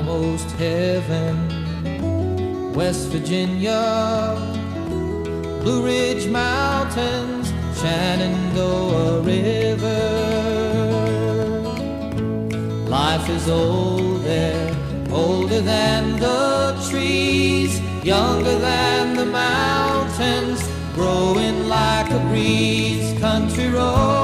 almost heaven. West Virginia, Blue Ridge Mountains, Shenandoah River. Life is old there, older than the trees, younger than the mountains, growing like a breeze. Country road